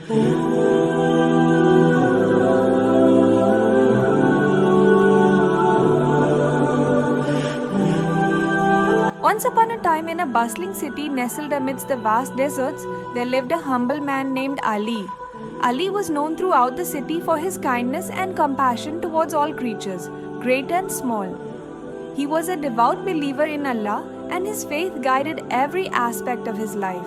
Once upon a time, in a bustling city nestled amidst the vast deserts, there lived a humble man named Ali. Ali was known throughout the city for his kindness and compassion towards all creatures, great and small. He was a devout believer in Allah, and his faith guided every aspect of his life.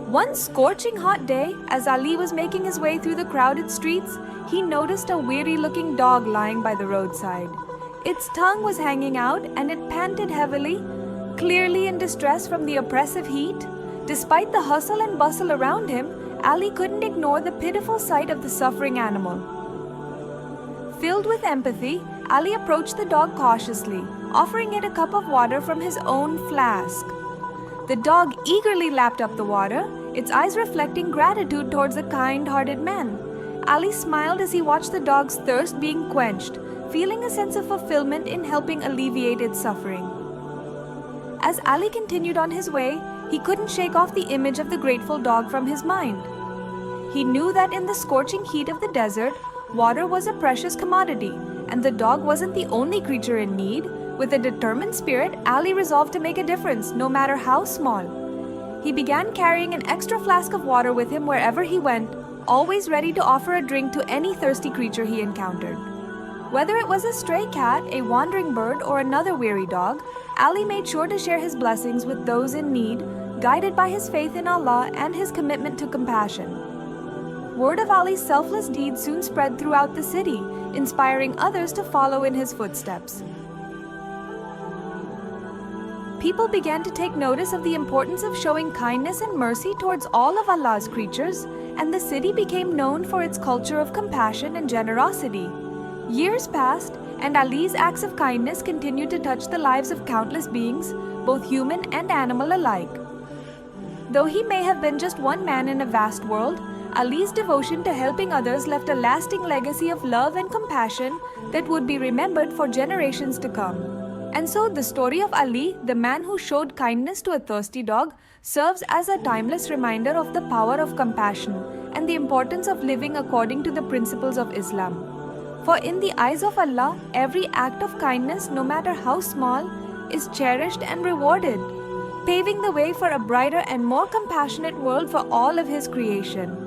One scorching hot day, as Ali was making his way through the crowded streets, he noticed a weary-looking dog lying by the roadside. Its tongue was hanging out and it panted heavily, clearly in distress from the oppressive heat. Despite the hustle and bustle around him, Ali couldn't ignore the pitiful sight of the suffering animal. Filled with empathy, Ali approached the dog cautiously, offering it a cup of water from his own flask. The dog eagerly lapped up the water, its eyes reflecting gratitude towards the kind-hearted man. Ali smiled as he watched the dog's thirst being quenched, feeling a sense of fulfillment in helping alleviate its suffering. As Ali continued on his way, he couldn't shake off the image of the grateful dog from his mind. He knew that in the scorching heat of the desert, water was a precious commodity, and the dog wasn't the only creature in need. With a determined spirit, Ali resolved to make a difference, no matter how small. He began carrying an extra flask of water with him wherever he went, always ready to offer a drink to any thirsty creature he encountered. Whether it was a stray cat, a wandering bird, or another weary dog, Ali made sure to share his blessings with those in need, guided by his faith in Allah and his commitment to compassion. Word of Ali's selfless deeds soon spread throughout the city, inspiring others to follow in his footsteps. People began to take notice of the importance of showing kindness and mercy towards all of Allah's creatures, and the city became known for its culture of compassion and generosity. Years passed, and Ali's acts of kindness continued to touch the lives of countless beings, both human and animal alike. Though he may have been just one man in a vast world, Ali's devotion to helping others left a lasting legacy of love and compassion that would be remembered for generations to come. And so the story of Ali, the man who showed kindness to a thirsty dog, serves as a timeless reminder of the power of compassion and the importance of living according to the principles of Islam. For in the eyes of Allah, every act of kindness, no matter how small, is cherished and rewarded, paving the way for a brighter and more compassionate world for all of His creation.